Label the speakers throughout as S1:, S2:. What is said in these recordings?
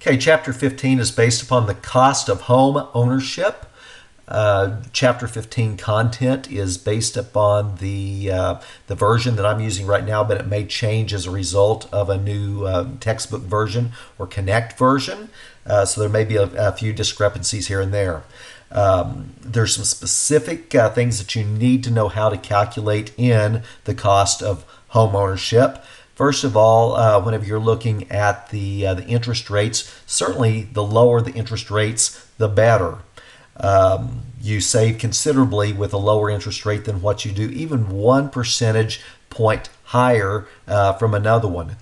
S1: Okay, Chapter 15 is based upon the cost of home ownership. Chapter 15 content is based upon the version that I'm using right now, but it may change as a result of a new textbook version or Connect version. So there may be a few discrepancies here and there. There's some specific things that you need to know how to calculate in the cost of home ownership. First of all, whenever you're looking at the interest rates, certainly the lower the interest rates, the better. You save considerably with a lower interest rate than what you do, even 1 percentage point higher from another one.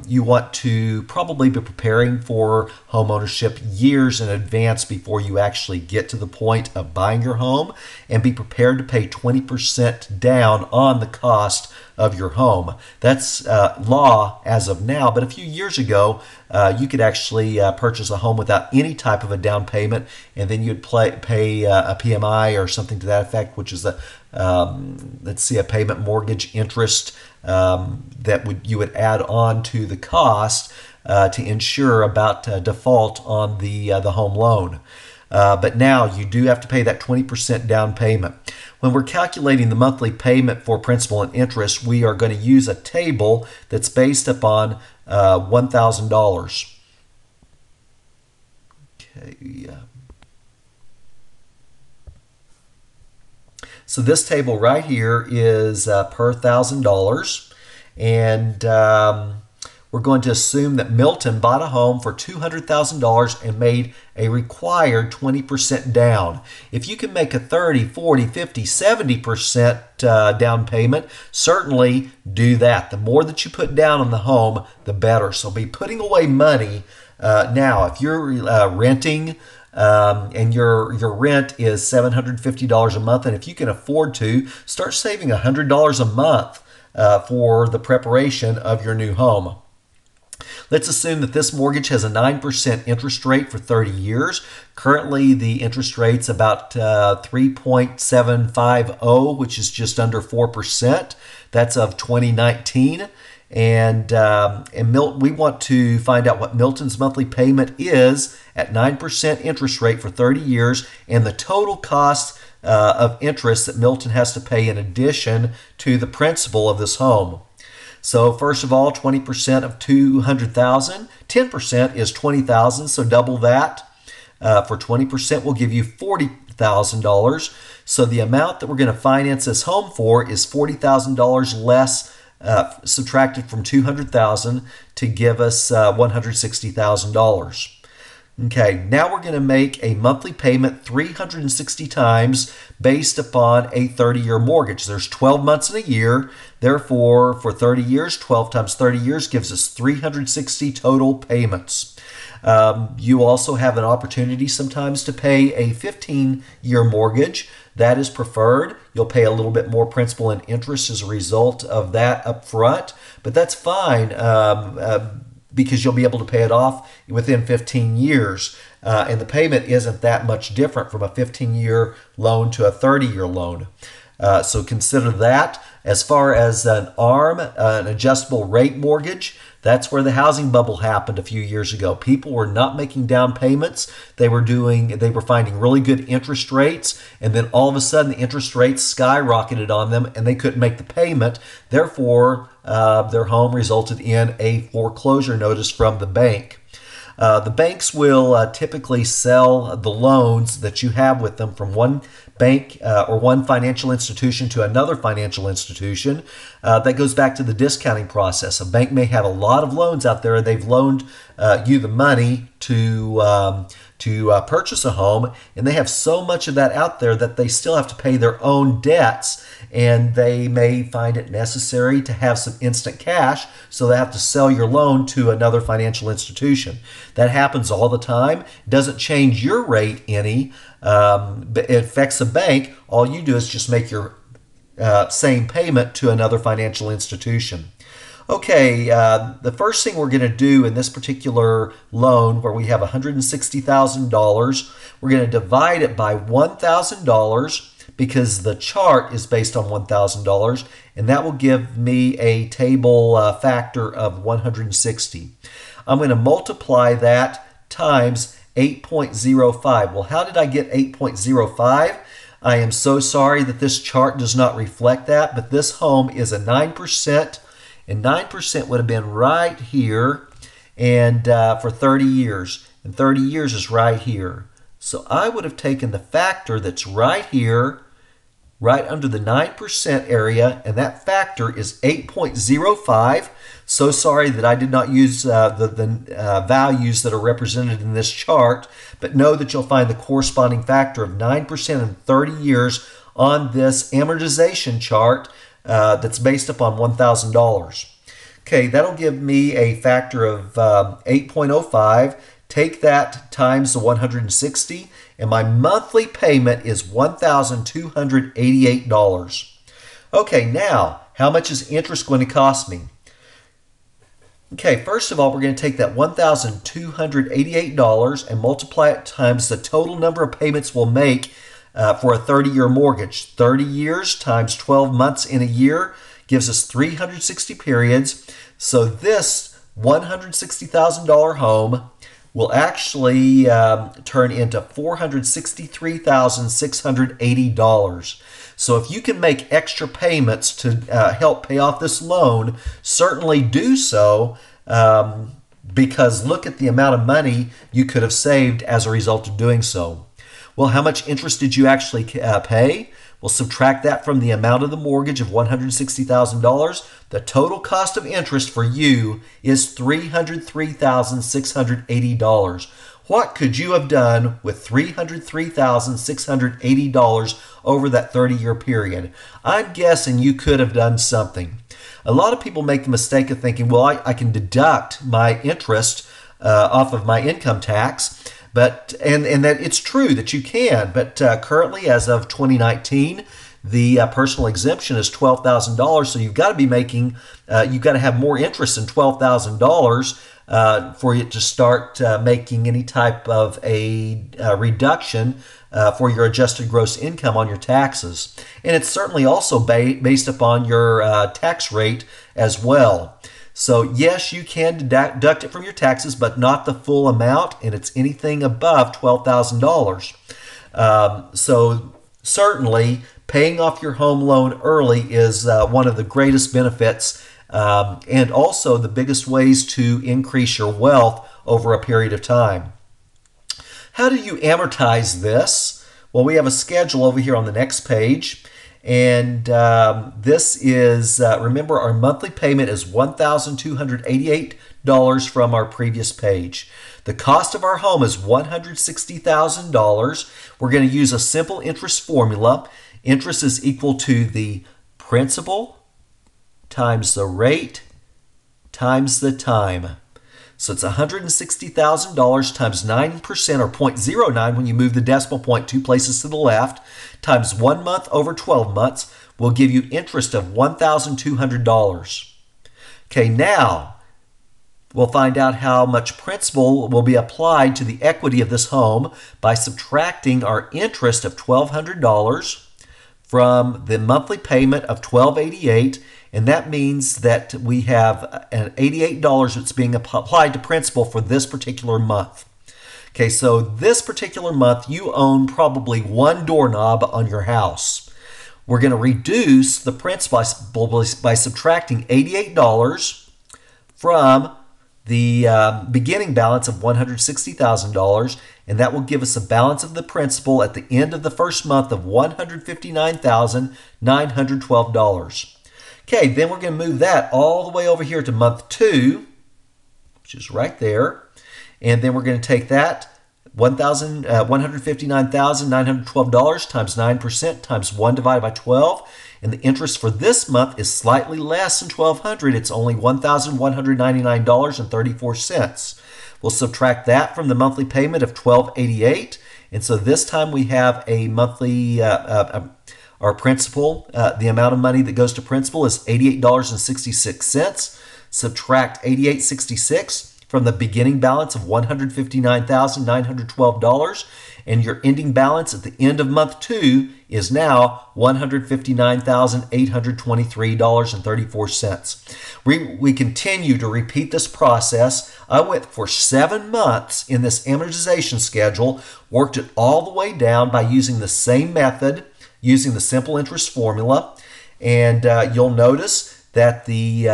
S1: You want to probably be preparing for home ownership years in advance before you actually get to the point of buying your home, and be prepared to pay 20% down on the cost of your home. That's law as of now, but a few years ago, you could actually purchase a home without any type of a down payment, and then you'd pay a PMI or something to that effect, which is a payment mortgage interest that you would add on to the cost to ensure about default on the home loan. But now you do have to pay that 20% down payment. When we're calculating the monthly payment for principal and interest, we are going to use a table that's based upon $1,000. Okay. So this table right here is per $1,000, and we're going to assume that Milton bought a home for $200,000 and made a required 20% down. If you can make a 30, 40, 50, 70% down payment, certainly do that. The more that you put down on the home, the better. So be putting away money now. If you're renting, and your rent is $750 a month, and if you can afford to, start saving $100 a month for the preparation of your new home. Let's assume that this mortgage has a 9% interest rate for 30 years. Currently, the interest rate's about 3.750, which is just under 4%. That's of 2019. And we want to find out what Milton's monthly payment is at 9% interest rate for 30 years and the total cost of interest that Milton has to pay in addition to the principal of this home. So first of all, 20% of $200,000, 10% is $20,000, so double that. For 20% will give you $40,000. So the amount that we're going to finance this home for is $40,000 less subtracted from $200,000 to give us $160,000. Okay, now we're going to make a monthly payment 360 times based upon a 30-year mortgage. There's 12 months in a year. Therefore, for 30 years, 12 times 30 years gives us 360 total payments. You also have an opportunity sometimes to pay a 15-year mortgage. That is preferred. You'll pay a little bit more principal and interest as a result of that up front, but that's fine because you'll be able to pay it off within 15 years. And the payment isn't that much different from a 15-year loan to a 30-year loan. So consider that. As far as an ARM, an adjustable rate mortgage, that's where the housing bubble happened a few years ago. People were not making down payments. They were finding really good interest rates, and then all of a sudden the interest rates skyrocketed on them and they couldn't make the payment. Therefore, their home resulted in a foreclosure notice from the bank. The banks will typically sell the loans that you have with them from one bank or one financial institution to another financial institution. That goes back to the discounting process. A bank may have a lot of loans out there. They've loaned you the money to purchase a home, and they have so much of that out there that they still have to pay their own debts, and they may find it necessary to have some instant cash, so they have to sell your loan to another financial institution. That happens all the time. It doesn't change your rate any, but it affects the bank. All you do is just make your same payment to another financial institution. Okay, the first thing we're going to do in this particular loan, where we have $160,000, we're going to divide it by $1,000 because the chart is based on $1,000, and that will give me a table factor of 160. I'm going to multiply that times 8.05. Well, how did I get 8.05? I am so sorry that this chart does not reflect that, but this home is a 9%, and 9% would have been right here, and for 30 years, and 30 years is right here. So I would have taken the factor that's right here, right under the 9% area, and that factor is 8.05. So sorry that I did not use the values that are represented in this chart, but know that you'll find the corresponding factor of 9% in 30 years on this amortization chart that's based upon $1,000. Okay, that'll give me a factor of 8.05. Take that times the 160, and my monthly payment is $1,288. Okay, now, how much is interest going to cost me? Okay, first of all, we're going to take that $1,288 and multiply it times the total number of payments we'll make for a 30-year mortgage. 30 years times 12 months in a year gives us 360 periods. So this $160,000 home will actually turn into $463,680. So if you can make extra payments to help pay off this loan, certainly do so, because look at the amount of money you could have saved as a result of doing so. Well, how much interest did you actually pay? We'll subtract that from the amount of the mortgage of $160,000. The total cost of interest for you is $303,680. What could you have done with $303,680 over that 30-year period? I'm guessing you could have done something. A lot of people make the mistake of thinking, well, I can deduct my interest off of my income tax. But and that it's true that you can, but currently, as of 2019, the personal exemption is $12,000. So you've got to be making, you've got to have more interest than $12,000 for it to start making any type of a reduction for your adjusted gross income on your taxes. And it's certainly also based upon your tax rate as well. So yes, you can deduct it from your taxes, but not the full amount, and it's anything above $12,000. So certainly, paying off your home loan early is one of the greatest benefits, and also the biggest ways to increase your wealth over a period of time. How do you amortize this? Well, we have a schedule over here on the next page. And this is, remember, our monthly payment is $1,288 from our previous page. The cost of our home is $160,000. We're going to use a simple interest formula. Interest is equal to the principal times the rate times the time. So it's $160,000 times 9%, or 0.09 when you move the decimal point 2 places to the left, times 1 month over 12 months will give you interest of $1,200. Okay, now we'll find out how much principal will be applied to the equity of this home by subtracting our interest of $1,200 from the monthly payment of $1,288, and that means that we have an $88 that's being applied to principal for this particular month. Okay, so this particular month you own probably one doorknob on your house. We're going to reduce the principal by subtracting $88 from the beginning balance of $160,000, and that will give us a balance of the principal at the end of the first month of $159,912. Okay, then we're going to move that all the way over here to month 2, which is right there. And then we're going to take that $159,912 times 9% times 1 divided by 12. And the interest for this month is slightly less than $1,200. It's only $1,199.34. We'll subtract that from the monthly payment of $1,288. And so this time we have a monthly our principal, the amount of money that goes to principal is $88.66. Subtract $88.66 from the beginning balance of $159,912, and your ending balance at the end of month 2 is now $159,823.34. We continue to repeat this process. I went for 7 months in this amortization schedule, worked it all the way down by using the same method, using the simple interest formula, and you'll notice that the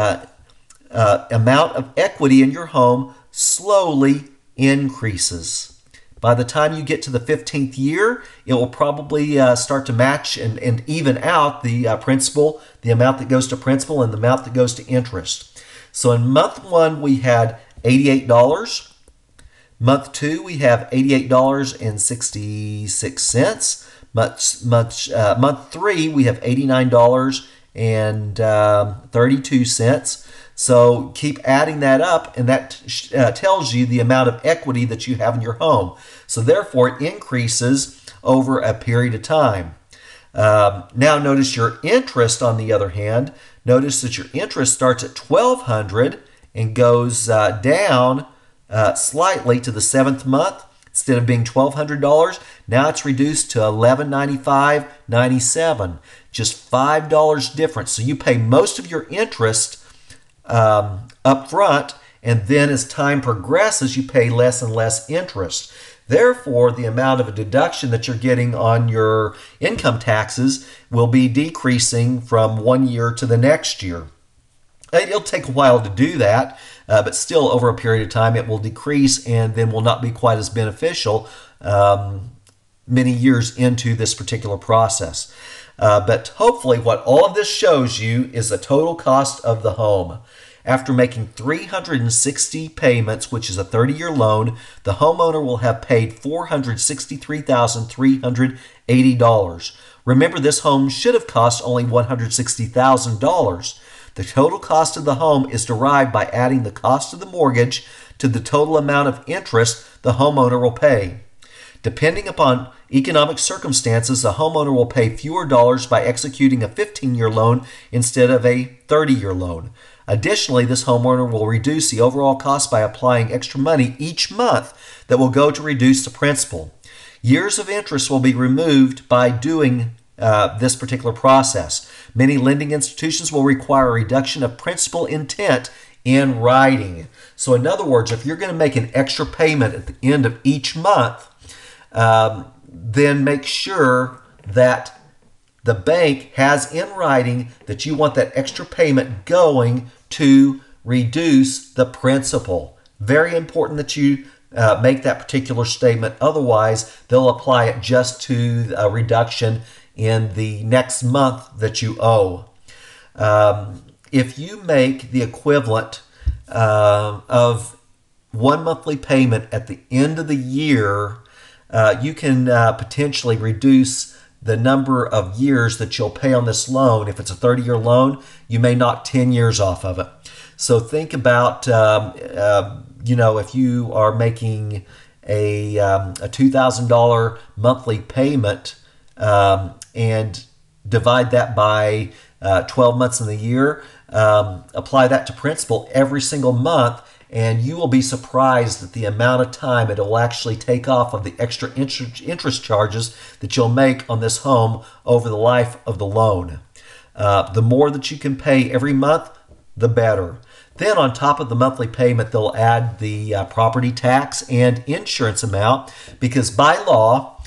S1: amount of equity in your home slowly increases. By the time you get to the 15th year, it will probably start to match and even out the principal, the amount that goes to principal and the amount that goes to interest. So in month 1, we had $88. Month 2, we have $88.66. Month 3, we have $89.32. So keep adding that up, and that tells you the amount of equity that you have in your home. So therefore, it increases over a period of time. Now notice your interest, on the other hand. Notice that your interest starts at $1,200 and goes down slightly to the 7th month. Instead of being $1,200, now it's reduced to $1,195.97. Just $5 difference. So you pay most of your interest up front, and then as time progresses, you pay less and less interest. Therefore, the amount of a deduction that you're getting on your income taxes will be decreasing from one year to the next year. It'll take a while to do that, but still over a period of time it will decrease and then will not be quite as beneficial many years into this particular process. But hopefully what all of this shows you is the total cost of the home. After making 360 payments, which is a 30-year loan, the homeowner will have paid $463,380. Remember, this home should have cost only $160,000. The total cost of the home is derived by adding the cost of the mortgage to the total amount of interest the homeowner will pay. Depending upon economic circumstances, the homeowner will pay fewer dollars by executing a 15-year loan instead of a 30-year loan. Additionally, this homeowner will reduce the overall cost by applying extra money each month that will go to reduce the principal. Years of interest will be removed by doing this particular process. Many lending institutions will require a reduction of principal intent in writing. So in other words, if you're going to make an extra payment at the end of each month, then make sure that the bank has in writing that you want that extra payment going to reduce the principal. Very important that you make that particular statement. Otherwise, they'll apply it just to a reduction in the next month that you owe. If you make the equivalent of one monthly payment at the end of the year, you can potentially reduce the number of years that you'll pay on this loan. If it's a 30-year loan, you may knock 10 years off of it. So think about, if you are making a $2,000 monthly payment and divide that by 12 months in the year, apply that to principal every single month, and you will be surprised at the amount of time it will actually take off of the extra interest charges that you'll make on this home over the life of the loan. The more that you can pay every month, the better. Then on top of the monthly payment, they'll add the property tax and insurance amount, because by law,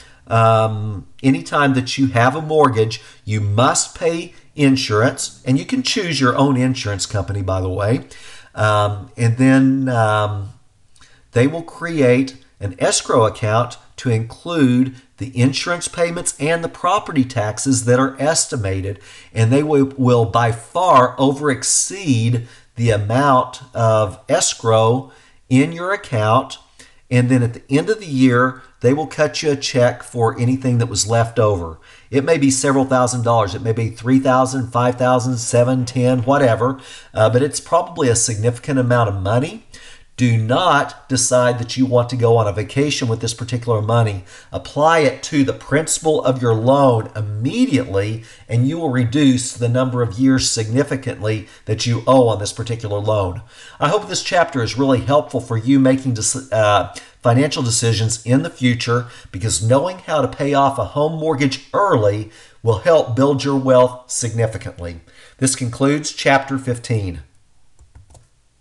S1: anytime that you have a mortgage, you must pay insurance, and you can choose your own insurance company, by the way. And then they will create an escrow account to include the insurance payments and the property taxes that are estimated, and they will by far over exceed the amount of escrow in your account. And then at the end of the year, they will cut you a check for anything that was left over. It may be several $1,000s. It may be $3,000, $5,000, $7,000, $10,000, whatever. But it's probably a significant amount of money Do not decide that you want to go on a vacation with this particular money. Apply it to the principal of your loan immediately, and you will reduce the number of years significantly that you owe on this particular loan. I hope this chapter is really helpful for you making financial decisions in the future, because knowing how to pay off a home mortgage early will help build your wealth significantly. This concludes chapter 15.